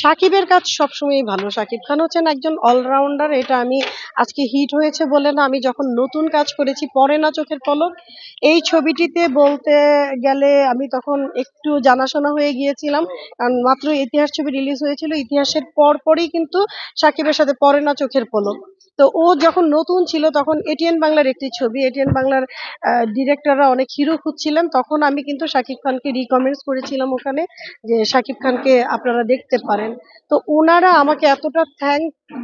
সাকিবের কাজ সবসময়ই ভালো। সাকিব খান হচ্ছেন একজন অলরাউন্ডার। এটা আমি আজকে হিট হয়েছে বলে না, আমি যখন নতুন কাজ করেছি পড়ে না চোখের পলক, এই ছবিটিতে বলতে গেলে আমি তখন একটু জানাশোনা হয়ে গিয়েছিলাম। কারণ মাত্র ইতিহাস ছবি রিলিজ হয়েছিল, ইতিহাসের পরপরই কিন্তু সাকিবের সাথে পড়ে না চোখের পলক। তো ও যখন নতুন ছিল তখন এটিএন বাংলার একটি ছবি, এটিএন বাংলার ডিরেক্টররা অনেক হিরো খুঁজছিলেন, তখন আমি কিন্তু শাকিব খানকে রিকমেন্ডস করেছিলাম ওখানে যে শাকিব খানকে আপনারা দেখতে পারেন। তো ওনারা আমাকে এতটা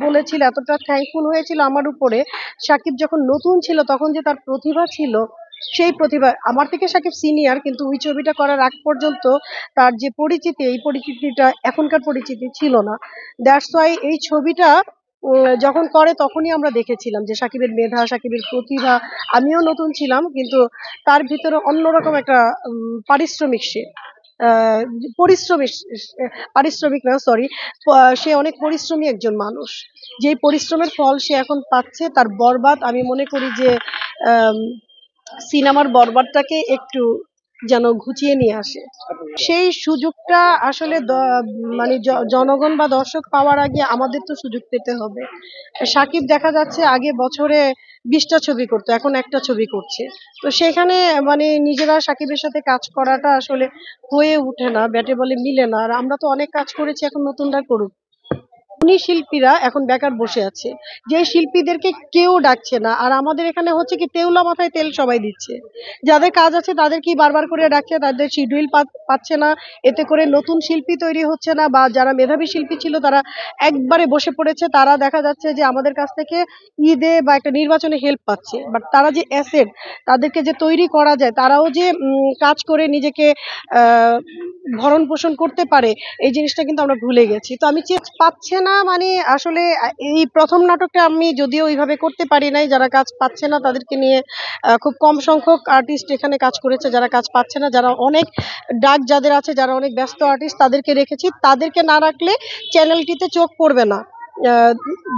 বলেছিল, এতটা থ্যাঙ্কফুল হয়েছিল আমার উপরে। শাকিব যখন নতুন ছিল তখন যে তার প্রতিভা ছিল, সেই প্রতিভা, আমার থেকে শাকিব সিনিয়র, কিন্তু ওই ছবিটা করার আগ পর্যন্ত তার যে পরিচিতি, এই পরিচিতিটা এখনকার পরিচিতি ছিল না। দ্যাটস ওয়াই এই ছবিটা যখন করে তখনই আমরা দেখেছিলাম যে সাকিবের মেধা, সাকিবের প্রতিভা। আমিও নতুন ছিলাম, কিন্তু তার ভিতরে অন্যরকম একটা পারিশ্রমিক সে আহ, পরিশ্রমিক পারিশ্রমিক না, সরি, সে অনেক পরিশ্রমী একজন মানুষ। যেই পরিশ্রমের ফল সে এখন পাচ্ছে, তার বরবাদ আমি মনে করি যে সিনেমার বরবাদটাকে একটু যেন ঘুচিয়ে নিয়ে আসে। সেই সুযোগটা আসলে মানে জনগণ বা দর্শক পাওয়ার আগে আমাদের তো সুযোগ পেতে হবে। সাকিব দেখা যাচ্ছে আগে বছরে 20টা ছবি করতো, এখন একটা ছবি করছে। তো সেখানে মানে নিজেরা সাকিবের সাথে কাজ করাটা আসলে হয়ে ওঠে না, ব্যাটে বলে মিলে না। আর আমরা তো অনেক কাজ করেছি, এখন নতুনরা করুক। উনি শিল্পীরা এখন বেকার বসে আছে, যে শিল্পীদেরকে কেউ ডাকছে না। আর আমাদের এখানে হচ্ছে কি, তেউলা মাথায় তেল সবাই দিচ্ছে। যাদের কাজ আছে তাদেরকেই বারবার করে ডাকছে, তাদের শিডিউল পাচ্ছে না। এতে করে নতুন শিল্পী তৈরি হচ্ছে না, বা যারা মেধাবী শিল্পী ছিল তারা একবারে বসে পড়েছে। তারা দেখা যাচ্ছে যে আমাদের কাছ থেকে ঈদে বা একটা নির্বাচনে হেল্প পাচ্ছে, বাট তারা যে অ্যাসেট, তাদেরকে যে তৈরি করা যায়, তারাও যে কাজ করে নিজেকে আহ ভরণ পোষণ করতে পারে, এই জিনিসটা কিন্তু আমরা ভুলে গেছি। তো আমি পাচ্ছে না মানে আসলে এই প্রথম নাটকটা আমি যদিও ওইভাবে করতে পারি নাই, যারা কাজ পাচ্ছে না তাদেরকে নিয়ে খুব কম সংখ্যক আর্টিস্ট এখানে কাজ করেছে, যারা কাজ পাচ্ছে না, যারা অনেক ডাক যাদের আছে, যারা অনেক ব্যস্ত আর্টিস্ট, তাদেরকে রেখেছি। তাদেরকে না রাখলে চ্যানেলটিতে চোখ পড়বে না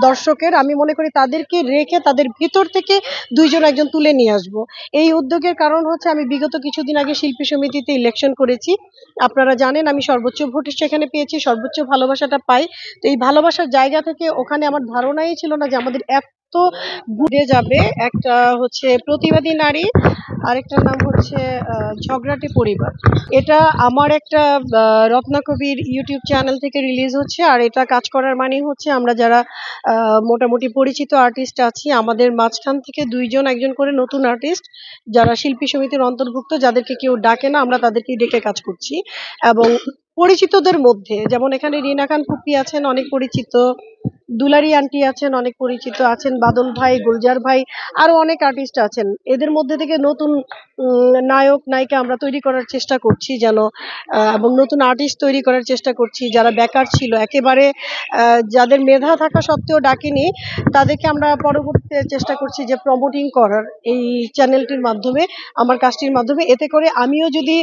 দর্শকের। আমি মনে করি তাদেরকে রেখে তাদের ভিতর থেকে দুইজন একজন তুলে নিয়ে আসবো। এই উদ্যোগের কারণ হচ্ছে আমি বিগত কিছুদিন আগে শিল্পী সমিতিতে ইলেকশন করেছি। আপনারা জানেন আমি সর্বোচ্চ ভোট সেখানে পেয়েছি, সর্বোচ্চ ভালোবাসাটা পাই। তো এই ভালোবাসার জায়গা থেকে ওখানে আমার ধারণাই ছিল না যে আমাদের এত ঘুরে যাবে। একটা হচ্ছে প্রতিবাদী নারী, আরেকটার নাম হচ্ছে ঝগড়াটে পরিবার। এটা আমার একটা রত্নাকবির ইউটিউব চ্যানেল থেকে রিলিজ হচ্ছে। আর এটা কাজ করার মানে হচ্ছে আমরা যারা মোটামুটি পরিচিত আর্টিস্ট আছি, আমাদের মাঝখান থেকে দুইজন একজন করে নতুন আর্টিস্ট যারা শিল্পী সমিতির অন্তর্ভুক্ত, যাদেরকে কেউ ডাকে না, আমরা তাদেরকেই ডেকে কাজ করছি। এবং পরিচিতদের মধ্যে যেমন এখানে রিনা খান ফুপি আছেন, অনেক পরিচিত, দুলারি আন্টি আছেন, অনেক পরিচিত আছেন, বাদল ভাই, গুলজার ভাই, আরো অনেক আর্টিস্ট আছেন। এদের মধ্যে থেকে নতুন নায়ক নায়িকা আমরা তৈরি করার চেষ্টা করছি যেন, এবং নতুন আর্টিস্ট তৈরি করার চেষ্টা করছি যারা বেকার ছিল একেবারে, যাদের মেধা থাকা সত্ত্বেও ডাকিনি, তাদেরকে আমরা পরবর্তীতে চেষ্টা করছি যে প্রমোটিং করার এই চ্যানেলটির মাধ্যমে, আমার কাজটির মাধ্যমে। এতে করে আমিও যদি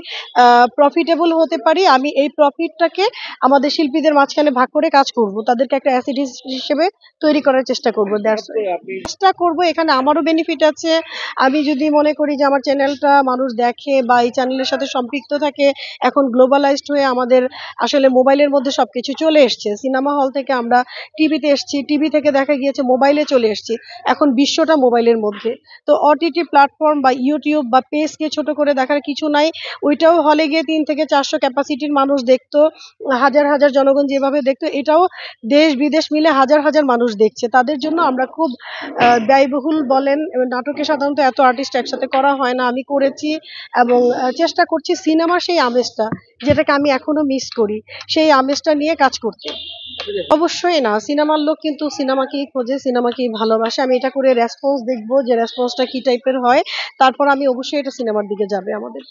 প্রফিটেবল হতে পারি, আমি এই প্রফিটটাকে আমাদের শিল্পীদের মাঝখানে ভাগ করে কাজ করব, তাদেরকে একটা অ্যাসেট হিসেবে তৈরি করার চেষ্টা করব। চেষ্টা করব, এখানে আমারও বেনিফিট আছে। আমি যদি মনে করি যে আমার চ্যানেলটা মানুষ দেখে বা এই চ্যানেলের সাথে সম্পৃক্ত থাকে, এখন গ্লোবালাইজড হয়ে আমাদের আসলে মোবাইলের মধ্যে সবকিছু চলে এসছে। সিনেমা হল থেকে আমরা টিভিতে এসছি, টিভি থেকে দেখা গিয়েছে মোবাইলে চলে এসছি, এখন বিশ্বটা মোবাইলের মধ্যে। তো ওটিটি প্ল্যাটফর্ম বা ইউটিউব বা পেজকে ছোট করে দেখার কিছু নাই। ওইটাও হলে গিয়ে 3 থেকে 400 ক্যাপাসিটির মানুষ দেখতো, হাজার হাজার জনগণ যেভাবে দেখতো, এটাও দেশ বিদেশ মিলে হাজার হাজার মানুষ দেখছে। তাদের জন্য আমরা খুব ব্যয়বহুল বলেন, নাটকে সাধারণত এত আর্টিস্ট একসাথে করা হয় না, আমি করেছি। এবং চেষ্টা করছি সিনেমার সেই আমেজটা, যেটাকে আমি এখনো মিস করি, সেই আমেজটা নিয়ে কাজ করতে। অবশ্যই না, সিনেমার লোক কিন্তু সিনেমাকেই খোঁজে, সিনেমাকেই ভালোবাসে। আমি এটা করে রেসপন্স দেখবো যে রেসপন্সটা কি টাইপের হয়, তারপর আমি অবশ্যই এটা সিনেমার দিকে যাবে আমাদের।